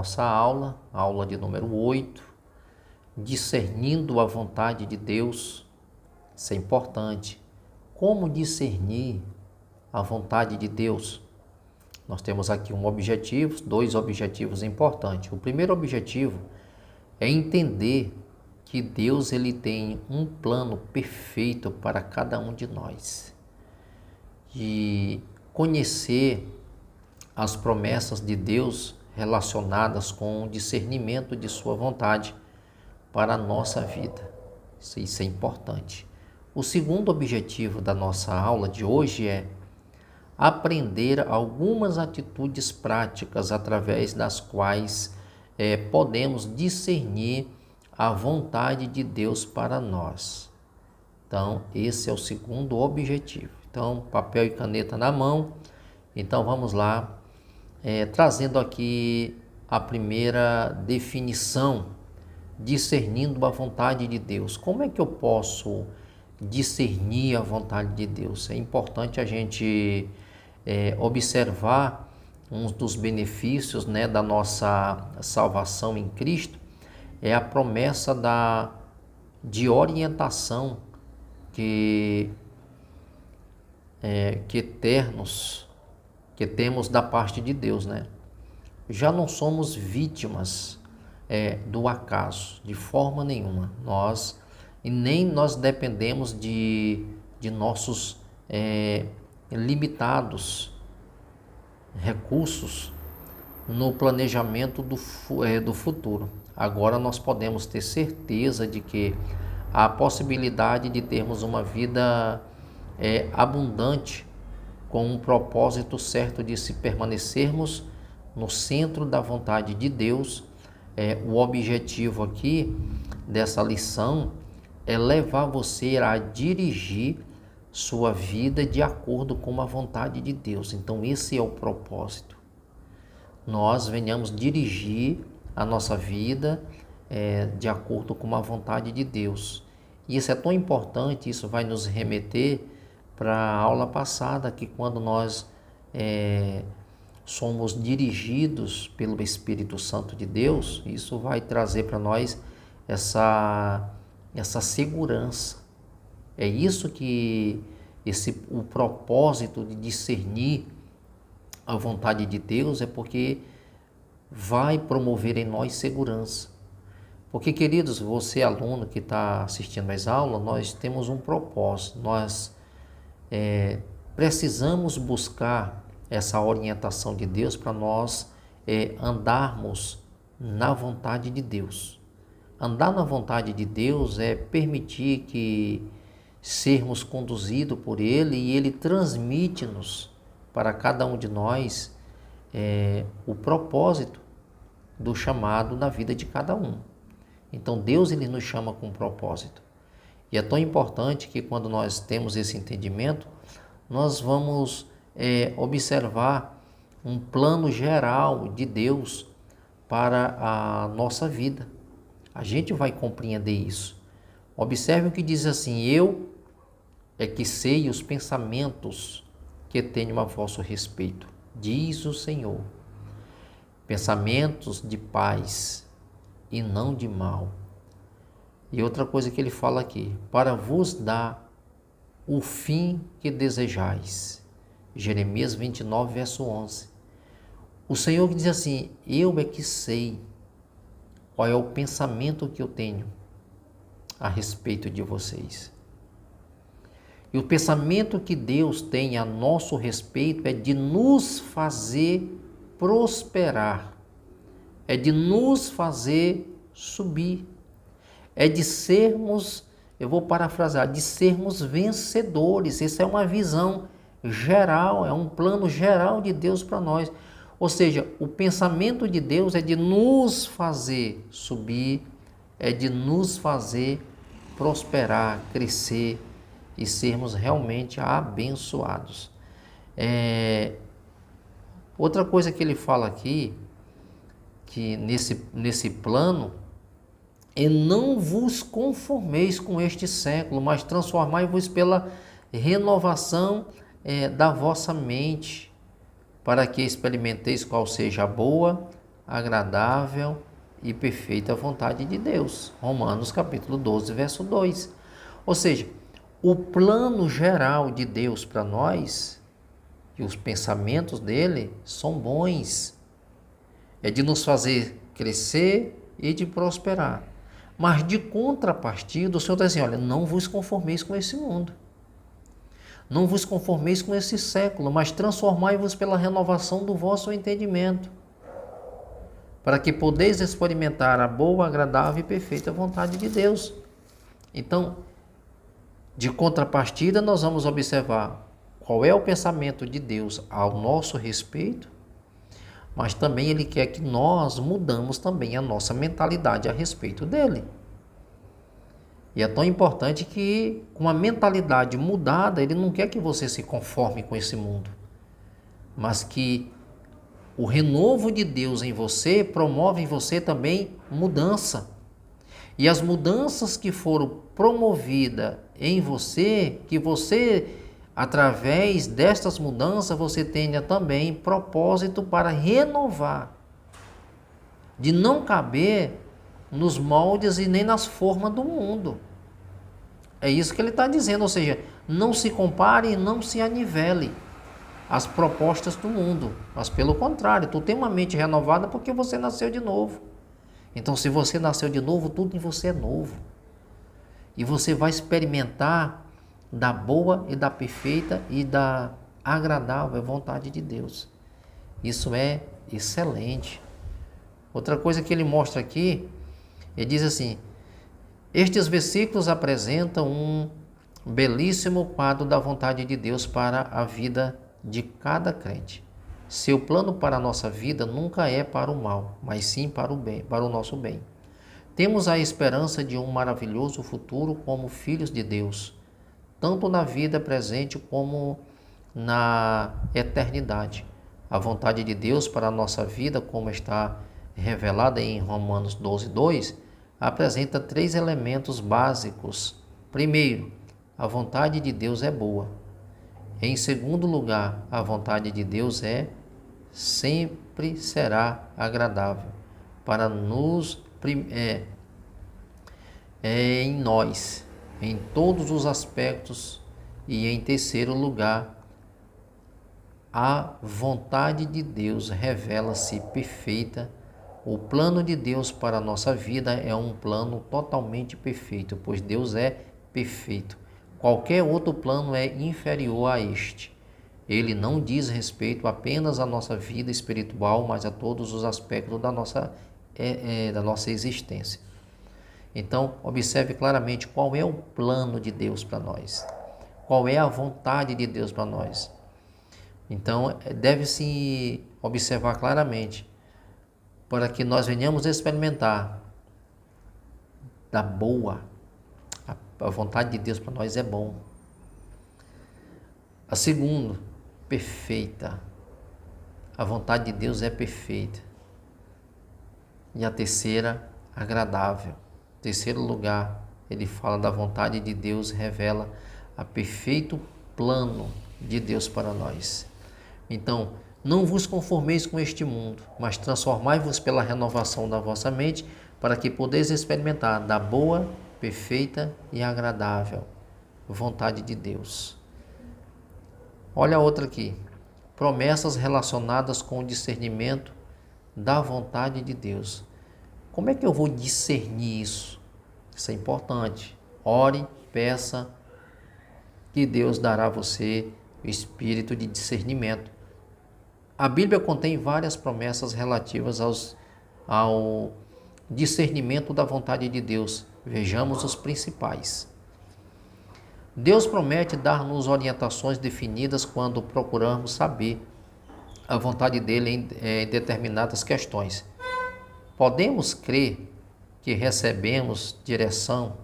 nossa aula, aula de número 8, discernindo a vontade de Deus. Isso é importante. Como discernir a vontade de Deus? Nós temos aqui dois objetivos importantes. O primeiro objetivo é entender que Deus ele tem um plano perfeito para cada um de nós. E conhecer as promessas de Deus relacionadas com o discernimento de sua vontade para a nossa vida. Isso é importante. O segundo objetivo da nossa aula de hoje é aprender algumas atitudes práticas através das quais podemos discernir a vontade de Deus para nós. Então, esse é o segundo objetivo. Então, papel e caneta na mão. Então, vamos lá, trazendo aqui a primeira definição, discernindo a vontade de Deus. Como é que eu posso discernir a vontade de Deus? É importante a gente observar um dos benefícios, da nossa salvação em Cristo, é a promessa de orientação que temos da parte de Deus, Já não somos vítimas do acaso, de forma nenhuma. Nem nós dependemos de nossos limitados recursos no planejamento do futuro. Agora nós podemos ter certeza de que há a possibilidade de termos uma vida abundante, com um propósito certo de se permanecermos no centro da vontade de Deus. O objetivo aqui dessa lição é levar você a dirigir sua vida de acordo com a vontade de Deus. Então esse é o propósito. Nós venhamos dirigir a nossa vida de acordo com a vontade de Deus. E isso é tão importante, isso vai nos remeter para a aula passada, que quando nós somos dirigidos pelo Espírito Santo de Deus, isso vai trazer para nós essa segurança. É isso que o propósito de discernir a vontade de Deus é porque vai promover em nós segurança. Porque, queridos, você aluno que está assistindo às aulas, nós temos um propósito, nós precisamos buscar essa orientação de Deus para nós andarmos na vontade de Deus. Andar na vontade de Deus é permitir que sermos conduzidos por Ele, e Ele transmite-nos para cada um de nós o propósito do chamado na vida de cada um. Então Deus ele nos chama com propósito. E é tão importante que quando nós temos esse entendimento, nós vamos observar um plano geral de Deus para a nossa vida. A gente vai compreender isso. Observe o que diz assim: eu é que sei os pensamentos que tenho a vosso respeito, diz o Senhor. Pensamentos de paz e não de mal. E outra coisa que ele fala aqui: para vos dar o fim que desejais. Jeremias 29, verso 11. O Senhor que diz assim: eu é que sei qual é o pensamento que eu tenho a respeito de vocês. E o pensamento que Deus tem a nosso respeito é de nos fazer prosperar, é de nos fazer subir, é de sermos, eu vou parafrasear, de sermos vencedores. Essa é uma visão geral, é um plano geral de Deus para nós. Ou seja, o pensamento de Deus é de nos fazer subir, é de nos fazer prosperar, crescer e sermos realmente abençoados. Outra coisa que ele fala aqui, que nesse plano, é: não vos conformeis com este século, mas transformai-vos pela renovação da vossa mente, para que experimenteis qual seja a boa, agradável e perfeita vontade de Deus. Romanos capítulo 12, verso 2. Ou seja, o plano geral de Deus para nós e os pensamentos dele são bons. É de nos fazer crescer e de prosperar. Mas de contrapartida, o Senhor diz assim, olha, não vos conformeis com esse mundo. Não vos conformeis com esse século, mas transformai-vos pela renovação do vosso entendimento, para que podeis experimentar a boa, agradável e perfeita vontade de Deus. Então, de contrapartida, nós vamos observar qual é o pensamento de Deus ao nosso respeito, mas também Ele quer que nós mudamos também a nossa mentalidade a respeito dele. E é tão importante que, com a mentalidade mudada, Ele não quer que você se conforme com esse mundo, mas que o renovo de Deus em você promove em você também mudança. E as mudanças que foram promovidas em você, que você, através destas mudanças, você tenha também propósito para renovar, de não caber nos moldes e nem nas formas do mundo. É isso que ele está dizendo, ou seja, não se compare e não se anivele às propostas do mundo, mas pelo contrário, tu tem uma mente renovada porque você nasceu de novo. Então, se você nasceu de novo, tudo em você é novo. E você vai experimentar da boa e da perfeita e da agradável vontade de Deus. Isso é excelente. Outra coisa que ele mostra aqui, ele diz assim, estes versículos apresentam um belíssimo quadro da vontade de Deus para a vida de cada crente. Seu plano para a nossa vida nunca é para o mal, mas sim para o bem, para o nosso bem. Temos a esperança de um maravilhoso futuro como filhos de Deus, tanto na vida presente como na eternidade. A vontade de Deus para a nossa vida, como está revelada em Romanos 12, 2, apresenta 3 elementos básicos. Primeiro, a vontade de Deus é boa. Em segundo lugar, a vontade de Deus sempre será agradável para nos em nós, em todos os aspectos. E em terceiro lugar, a vontade de Deus revela-se perfeita. O plano de Deus para a nossa vida é um plano totalmente perfeito, pois Deus é perfeito. Qualquer outro plano é inferior a este. Ele não diz respeito apenas à nossa vida espiritual, mas a todos os aspectos da nossa existência. Então, observe claramente qual é o plano de Deus para nós. Qual é a vontade de Deus para nós. Então, deve-se observar claramente para que nós venhamos experimentar da boa. A vontade de Deus para nós é bom. A segunda, perfeita. A vontade de Deus é perfeita. E a terceira, agradável. Em terceiro lugar, ele fala da vontade de Deus, revela a perfeito plano de Deus para nós. Então, não vos conformeis com este mundo, mas transformai-vos pela renovação da vossa mente, para que podeis experimentar da boa, perfeita e agradável vontade de Deus. Olha a outra aqui. Promessas relacionadas com o discernimento da vontade de Deus. Como é que eu vou discernir isso? Isso é importante. Ore, peça, que Deus dará a você o espírito de discernimento. A Bíblia contém várias promessas relativas ao discernimento da vontade de Deus. Vejamos os principais. Deus promete dar-nos orientações definidas quando procuramos saber a vontade dele em determinadas questões. Podemos crer que recebemos direção.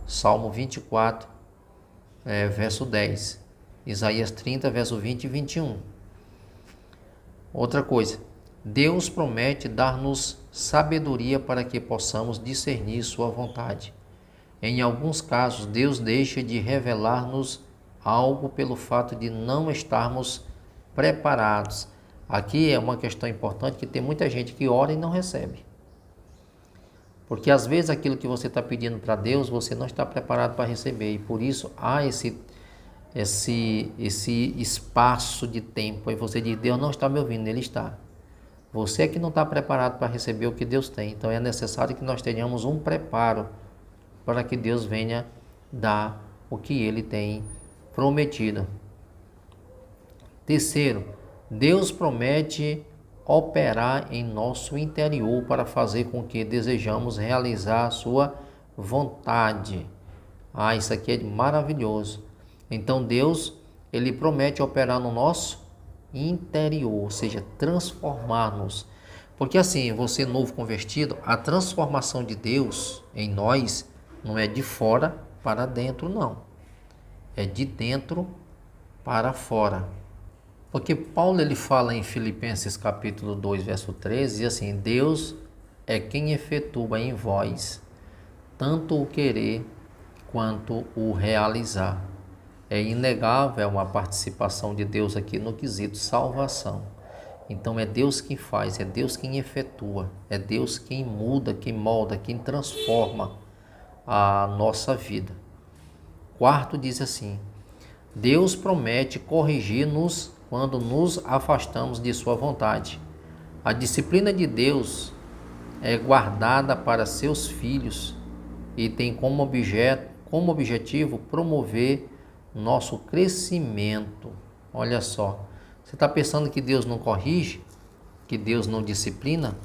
Salmo 24, verso 10. Isaías 30, verso 20 e 21. Outra coisa, Deus promete dar-nos sabedoria para que possamos discernir sua vontade. Em alguns casos, Deus deixa de revelar-nos algo pelo fato de não estarmos preparados. Aqui é uma questão importante que tem muita gente que ora e não recebe. Porque às vezes aquilo que você está pedindo para Deus, você não está preparado para receber. E por isso há esse espaço de tempo. Aí você diz, Deus não está me ouvindo, Ele está. Você é que não está preparado para receber o que Deus tem. Então é necessário que nós tenhamos um preparo para que Deus venha dar o que Ele tem prometido. Terceiro, Deus promete operar em nosso interior para fazer com que desejamos realizar a sua vontade. Isso aqui é maravilhoso. Então Deus, Ele promete operar no nosso interior, ou seja, transformar-nos. Porque assim, você novo convertido, a transformação de Deus em nós não é de fora para dentro, não. É de dentro para fora. Porque Paulo ele fala em Filipenses capítulo 2, verso 13, diz assim, Deus é quem efetua em vós tanto o querer quanto o realizar. É inegável a participação de Deus aqui no quesito salvação. Então é Deus quem faz, é Deus quem efetua, é Deus quem muda, quem molda, quem transforma a nossa vida. Quarto diz assim, Deus promete corrigir-nos quando nos afastamos de sua vontade. A disciplina de Deus é guardada para seus filhos e tem como objetivo promover nosso crescimento. Olha só, você está pensando que Deus não corrige? Que Deus não disciplina?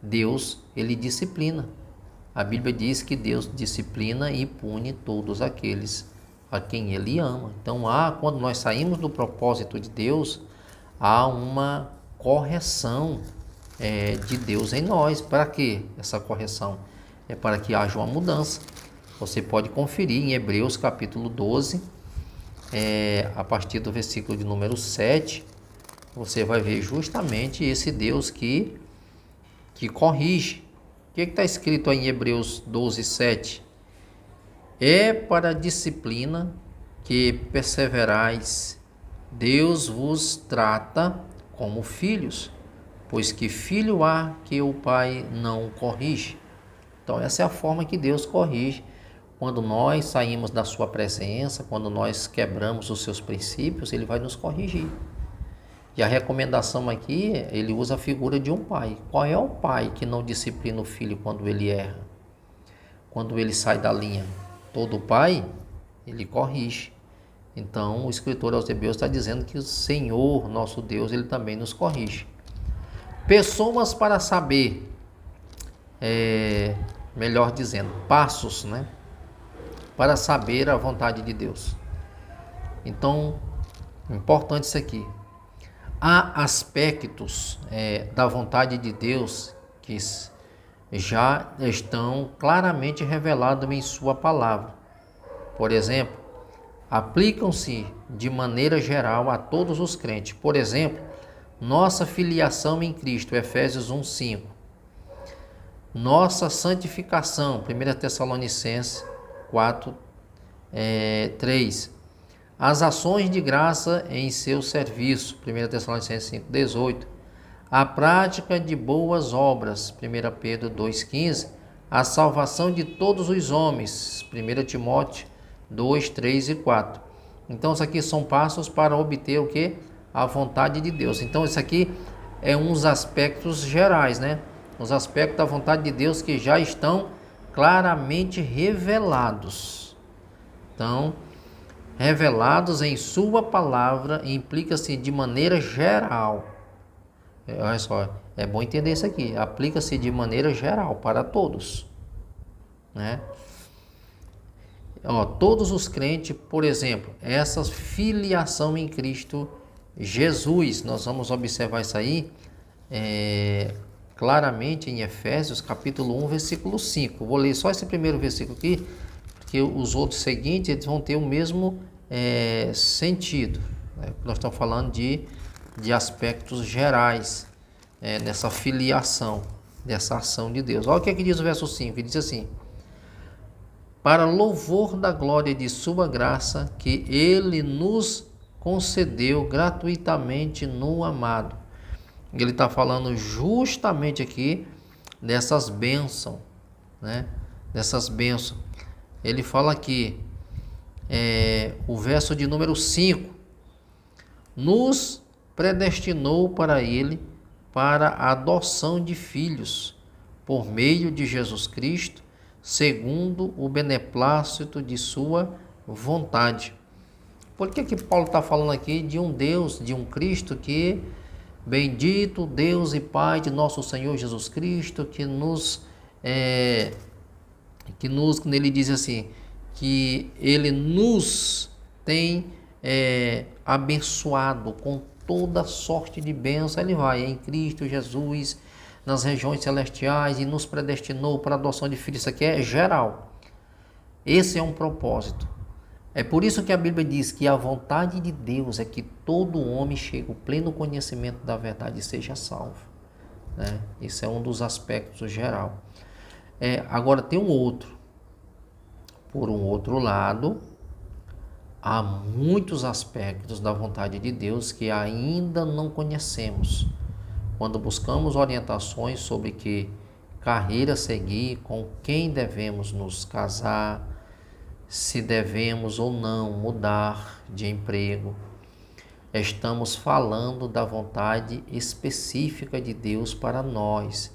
Deus, Ele disciplina. A Bíblia diz que Deus disciplina e pune todos aqueles a quem Ele ama. Então, quando nós saímos do propósito de Deus, há uma correção de Deus em nós. Para quê? Essa correção é para que haja uma mudança. Você pode conferir em Hebreus capítulo 12, a partir do versículo de número 7, você vai ver justamente esse Deus que corrige. O que está escrito aí em Hebreus 12, 7? É para a disciplina que perseverais, Deus vos trata como filhos, pois que filho há que o pai não corrige. Então essa é a forma que Deus corrige. Quando nós saímos da sua presença, quando nós quebramos os seus princípios, Ele vai nos corrigir. E a recomendação aqui, ele usa a figura de um pai. Qual é o pai que não disciplina o filho quando ele erra? Quando ele sai da linha? Todo pai, ele corrige. Então, o escritor aos Hebreus está dizendo que o Senhor, nosso Deus, Ele também nos corrige. Pessoas para saber, melhor dizendo, passos, né? Para saber a vontade de Deus. Então, importante isso aqui. Há aspectos da vontade de Deus que já estão claramente revelados em sua palavra. Por exemplo, aplicam-se de maneira geral a todos os crentes. Por exemplo, nossa filiação em Cristo, Efésios 1:5. Nossa santificação, 1 Tessalonicenses 4:3. As ações de graça em seu serviço, 1 Tessalonicenses 5:18. A prática de boas obras, 1 Pedro 2:15. A salvação de todos os homens, 1 Timóteo 2, 3 e 4. Então, isso aqui são passos para obter o que? A vontade de Deus. Então, isso aqui é uns aspectos gerais, né? Os aspectos da vontade de Deus que já estão claramente revelados. Então, revelados em sua palavra, implica-se de maneira geral. Olha só, é bom entender isso aqui. Aplica-se de maneira geral para todos, né? Todos os crentes, por exemplo, essa filiação em Cristo Jesus, nós vamos observar isso aí claramente em Efésios capítulo 1, versículo 5. Vou ler só esse primeiro versículo aqui, porque os outros seguintes eles vão ter o mesmo sentido, né? Nós estamos falando de aspectos gerais nessa filiação, dessa ação de Deus. Olha o que diz o verso 5, ele diz assim: para louvor da glória de sua graça, que Ele nos concedeu gratuitamente no amado. ele está falando justamente aqui dessas bênçãos, né? Dessas bênçãos. Ele fala aqui, o verso de número 5, nos predestinou para ele, para a adoção de filhos, por meio de Jesus Cristo, segundo o beneplácito de sua vontade. Por que Paulo está falando aqui de um Deus, de um Cristo que, bendito Deus e Pai de nosso Senhor Jesus Cristo, quando ele diz assim, que ele nos tem abençoado com toda sorte de bênção, ele vai em Cristo Jesus, nas regiões celestiais, e nos predestinou para a adoção de filhos. Isso aqui é geral. Esse é um propósito. É por isso que a Bíblia diz que a vontade de Deus é que todo homem chegue ao pleno conhecimento da verdade e seja salvo, né? Esse é um dos aspectos geral. Agora tem um outro. Por um outro lado, há muitos aspectos da vontade de Deus que ainda não conhecemos. Quando buscamos orientações sobre que carreira seguir, com quem devemos nos casar, se devemos ou não mudar de emprego, estamos falando da vontade específica de Deus para nós.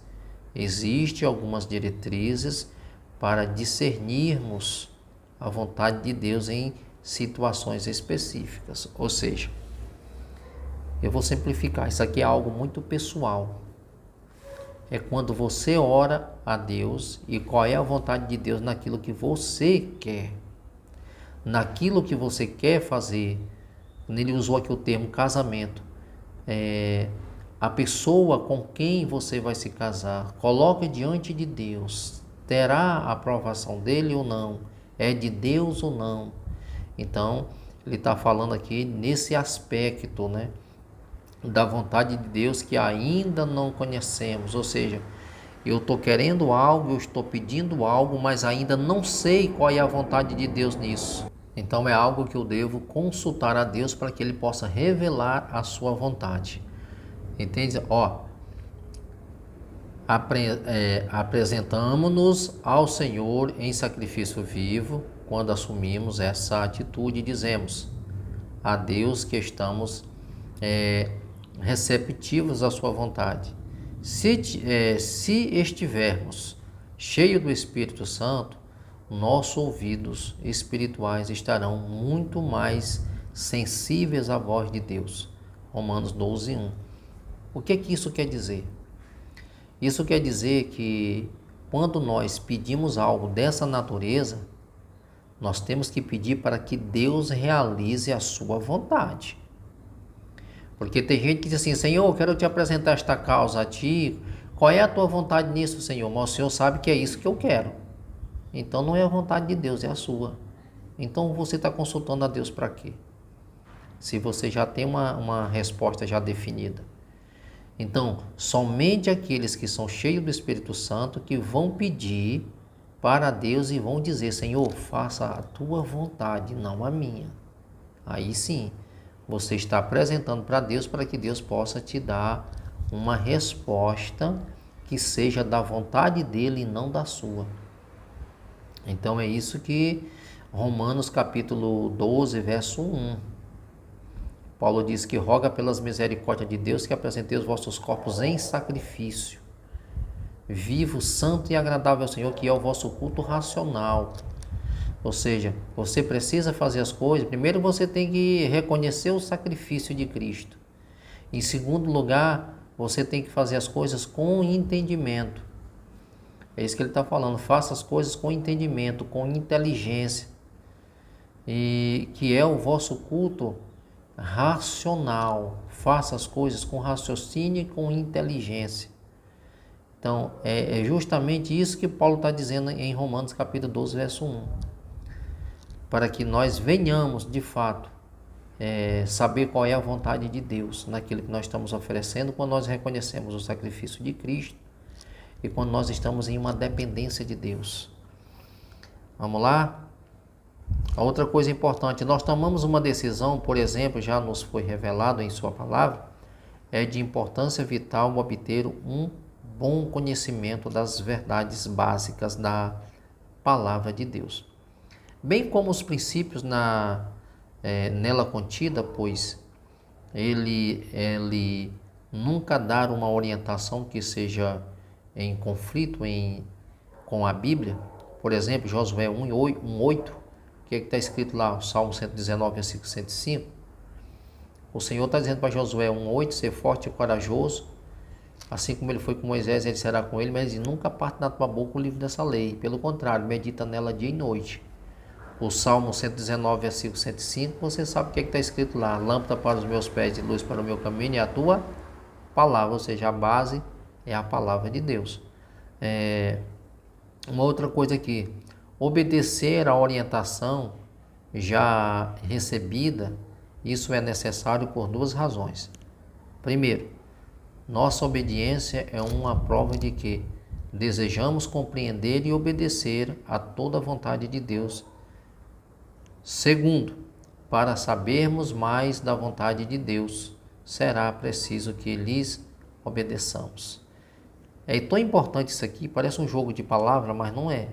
Existem algumas diretrizes para discernirmos a vontade de Deus em situações específicas. Ou seja, eu vou simplificar, isso aqui é algo muito pessoal. É quando você ora a Deus e qual é a vontade de Deus naquilo que você quer. Naquilo que você quer fazer. Ele usou aqui o termo casamento. A pessoa com quem você vai se casar, coloque diante de Deus. Terá a aprovação dele ou não? É de Deus ou não? Então, ele está falando aqui nesse aspecto, né, da vontade de Deus que ainda não conhecemos. Ou seja, eu estou querendo algo, eu estou pedindo algo, mas ainda não sei qual é a vontade de Deus nisso. Então é algo que eu devo consultar a Deus para que Ele possa revelar a sua vontade. Entende? Apresentamos-nos ao Senhor em sacrifício vivo quando assumimos essa atitude e dizemos a Deus que estamos receptivos à sua vontade. Se estivermos cheios do Espírito Santo, nossos ouvidos espirituais estarão muito mais sensíveis à voz de Deus. Romanos 12:1. O que isso quer dizer? Isso quer dizer que quando nós pedimos algo dessa natureza, nós temos que pedir para que Deus realize a sua vontade. Porque tem gente que diz assim, Senhor, eu quero te apresentar esta causa a ti, qual é a tua vontade nisso, Senhor? Mas o Senhor sabe que é isso que eu quero. Então não é a vontade de Deus, é a sua. Então você está consultando a Deus para quê? Se você já tem uma resposta já definida. Então, somente aqueles que são cheios do Espírito Santo que vão pedir para Deus e vão dizer, Senhor, faça a tua vontade, não a minha. Aí sim, você está apresentando para Deus para que Deus possa te dar uma resposta que seja da vontade dele e não da sua. Então é isso que Romanos capítulo 12, verso 1. Paulo diz que roga pelas misericórdias de Deus que apresenteis os vossos corpos em sacrifício, vivo, santo e agradável ao Senhor, que é o vosso culto racional. Ou seja, você precisa fazer as coisas, primeiro você tem que reconhecer o sacrifício de Cristo. Em segundo lugar, você tem que fazer as coisas com entendimento. É isso que ele está falando, faça as coisas com entendimento, com inteligência, e que é o vosso culto racional. Faça as coisas com raciocínio e com inteligência. Então, é justamente isso que Paulo está dizendo em Romanos capítulo 12, verso 1. Para que nós venhamos, de fato, saber qual é a vontade de Deus naquilo que nós estamos oferecendo, quando nós reconhecemos o sacrifício de Cristo e quando nós estamos em uma dependência de Deus. Vamos lá? A outra coisa importante, nós tomamos uma decisão, por exemplo, já nos foi revelado em sua palavra, é de importância vital obter um bom conhecimento das verdades básicas da palavra de Deus, bem como os princípios nela contida, pois ele nunca dar uma orientação que seja em conflito com a Bíblia. Por exemplo, Josué 1:8, o que está escrito lá, o Salmo 119, versículo 105. O Senhor está dizendo para Josué 1:8, ser forte e corajoso, assim como ele foi com Moisés, ele será com ele, mas ele diz, nunca parte da tua boca o livro dessa lei, pelo contrário, medita nela dia e noite. O Salmo 119, versículo 105, você sabe o que está escrito lá, lâmpada para os meus pés e luz para o meu caminho, é a tua palavra, ou seja, a base é a palavra de Deus. Uma outra coisa aqui, obedecer a orientação já recebida, isso é necessário por duas razões. Primeiro, nossa obediência é uma prova de que desejamos compreender e obedecer a toda a vontade de Deus. Segundo, para sabermos mais da vontade de Deus, será preciso que lhes obedeçamos. É tão importante isso aqui, parece um jogo de palavras, mas não é.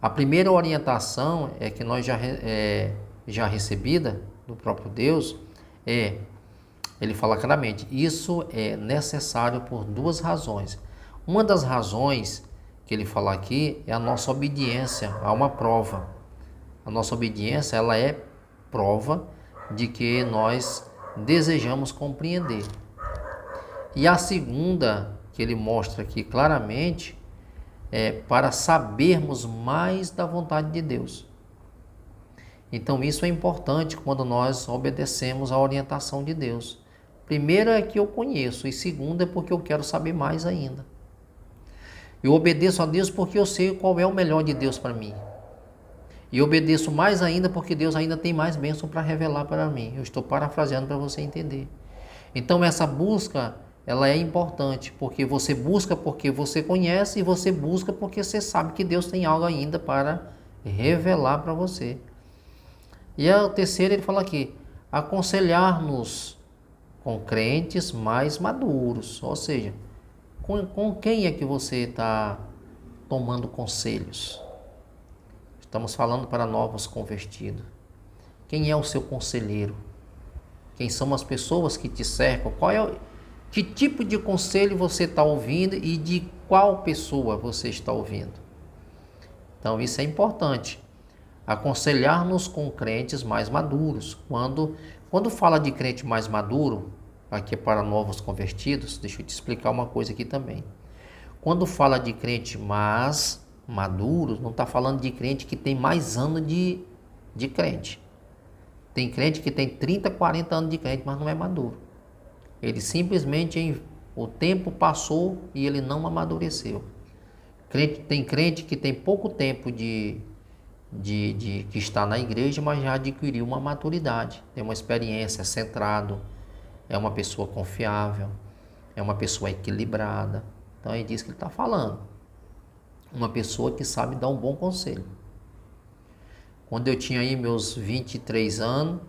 A primeira orientação é que nós já recebida do próprio Deus, ele fala claramente, isso é necessário por duas razões. Uma das razões que ele fala aqui é a nossa obediência a uma prova. A nossa obediência, ela é prova de que nós desejamos compreender. E a segunda, que ele mostra aqui claramente, é para sabermos mais da vontade de Deus. Então isso é importante quando nós obedecemos à orientação de Deus. Primeiro é que eu conheço, e segundo é porque eu quero saber mais ainda. Eu obedeço a Deus porque eu sei qual é o melhor de Deus para mim. E obedeço mais ainda porque Deus ainda tem mais bênção para revelar para mim. Eu estou parafraseando para você entender. Então essa busca, ela é importante, porque você busca porque você conhece e você busca porque você sabe que Deus tem algo ainda para revelar para você. E a terceira, ele fala aqui, aconselhar-nos com crentes mais maduros, ou seja, com quem é que você está tomando conselhos? Estamos falando para novos convertidos. Quem é o seu conselheiro? Quem são as pessoas que te cercam? Que tipo de conselho você está ouvindo e de qual pessoa você está ouvindo? Então isso é importante. Aconselhar-nos com crentes mais maduros. Quando fala de crente mais maduro, aqui é para novos convertidos, deixa eu te explicar uma coisa aqui também. Quando fala de crente mais maduros, não está falando de crente que tem mais anos de crente. Tem crente que tem 30, 40 anos de crente, mas não é maduro. Ele simplesmente, o tempo passou e ele não amadureceu. Tem crente que tem pouco tempo que está na igreja, mas já adquiriu uma maturidade, tem uma experiência, é centrado, é uma pessoa confiável, é uma pessoa equilibrada. Então é disso que ele está falando. Uma pessoa que sabe dar um bom conselho. Quando eu tinha aí meus 23 anos,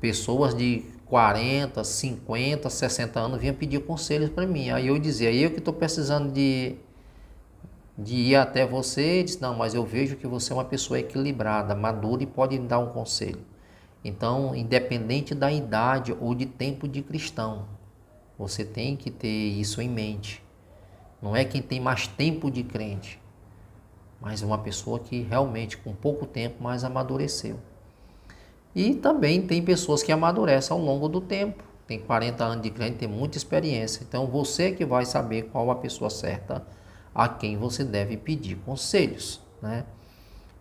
pessoas de 40, 50, 60 anos vinham pedir conselhos para mim. Aí eu dizia, eu que estou precisando de ir até você, disse, não, mas eu vejo que você é uma pessoa equilibrada, madura e pode me dar um conselho. Então, independente da idade ou de tempo de cristão, você tem que ter isso em mente. Não é quem tem mais tempo de crente, mas uma pessoa que realmente com pouco tempo mais amadureceu. E também tem pessoas que amadurecem ao longo do tempo. Tem 40 anos de crente, tem muita experiência. Então você que vai saber qual a pessoa certa a quem você deve pedir conselhos, né?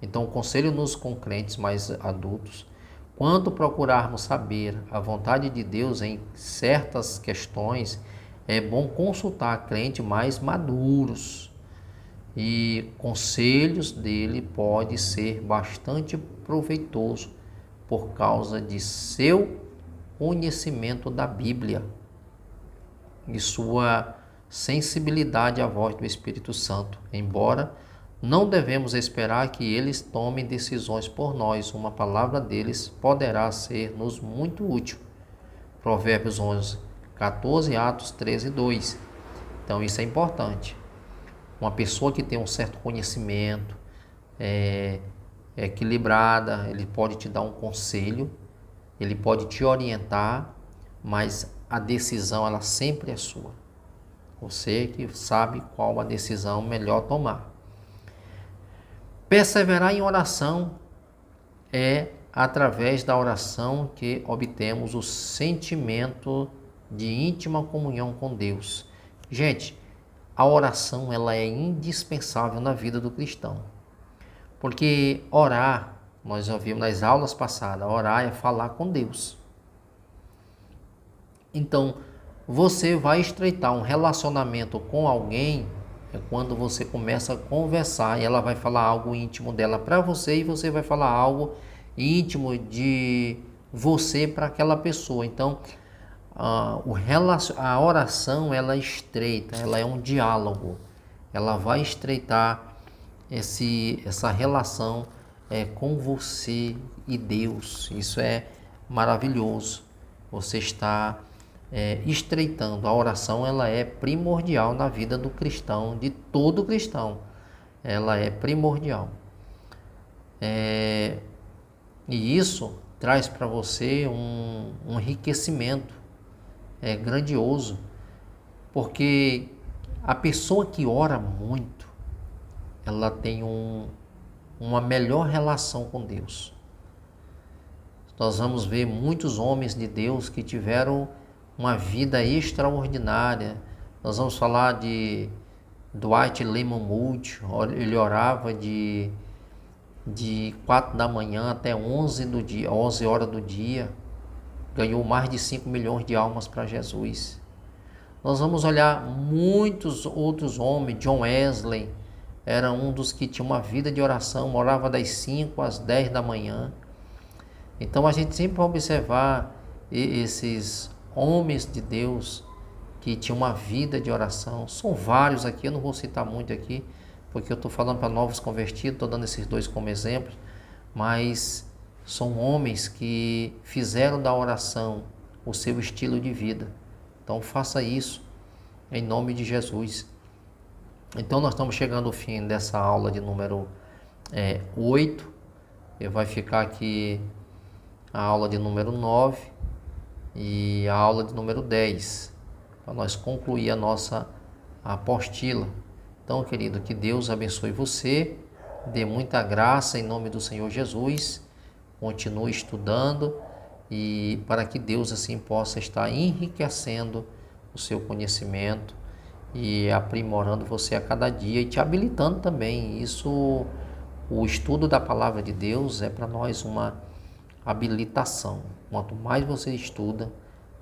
Então, conselho-nos com crentes mais adultos. Quando procurarmos saber a vontade de Deus em certas questões, é bom consultar crentes mais maduros. E conselhos dele pode ser bastante proveitoso por causa de seu conhecimento da Bíblia e sua sensibilidade à voz do Espírito Santo, embora não devemos esperar que eles tomem decisões por nós. Uma palavra deles poderá ser-nos muito útil, Provérbios 11, 14, Atos 13, 2. Então isso é importante. Uma pessoa que tem um certo conhecimento, é equilibrada, ele pode te dar um conselho, ele pode te orientar, mas a decisão ela sempre é sua. Você que sabe qual a decisão melhor tomar. Perseverar em oração é através da oração que obtemos o sentimento de íntima comunhão com Deus. Gente, a oração ela é indispensável na vida do cristão. Porque orar, nós já vimos nas aulas passadas, orar é falar com Deus. Então, você vai estreitar um relacionamento com alguém quando você começa a conversar e ela vai falar algo íntimo dela para você e você vai falar algo íntimo de você para aquela pessoa. Então, a oração ela estreita, ela é um diálogo, ela vai estreitar essa relação com você e Deus. Isso é maravilhoso. Você está estreitando. A oração ela é primordial na vida do cristão, de todo cristão. Ela é primordial. E isso traz para você um enriquecimento grandioso, porque a pessoa que ora muito, ela tem uma melhor relação com Deus. Nós vamos ver muitos homens de Deus que tiveram uma vida extraordinária. Nós vamos falar de Dwight Lyman Moody. Ele orava de 4 da manhã até 11 horas do dia. Ganhou mais de 5 milhões de almas para Jesus. Nós vamos olhar muitos outros homens. John Wesley era um dos que tinha uma vida de oração, orava das 5 às 10 da manhã. Então a gente sempre vai observar esses homens de Deus que tinham uma vida de oração. São vários aqui, eu não vou citar muito aqui, porque eu estou falando para novos convertidos, estou dando esses dois como exemplo, mas são homens que fizeram da oração o seu estilo de vida. Então faça isso em nome de Jesus. Então nós estamos chegando ao fim dessa aula de número 8. Vai ficar aqui a aula de número 9 e a aula de número 10, para nós concluir a nossa apostila. Então, querido, que Deus abençoe você, dê muita graça em nome do Senhor Jesus, continue estudando e para que Deus assim possa estar enriquecendo o seu conhecimento e aprimorando você a cada dia e te habilitando também. Isso, o estudo da palavra de Deus é para nós uma habilitação. Quanto mais você estuda,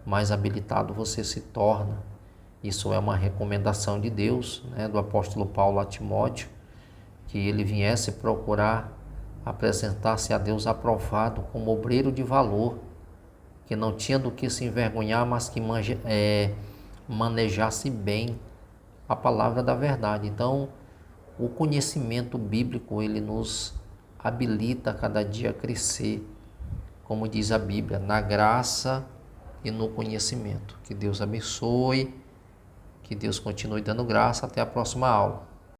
mais habilitado você se torna. Isso é uma recomendação de Deus, do apóstolo Paulo a Timóteo, que ele viesse procurar apresentar-se a Deus aprovado como obreiro de valor, que não tinha do que se envergonhar, mas que manejasse bem a palavra da verdade. Então, o conhecimento bíblico, ele nos habilita a cada dia a crescer, como diz a Bíblia, na graça e no conhecimento. Que Deus abençoe, que Deus continue dando graça. Até a próxima aula.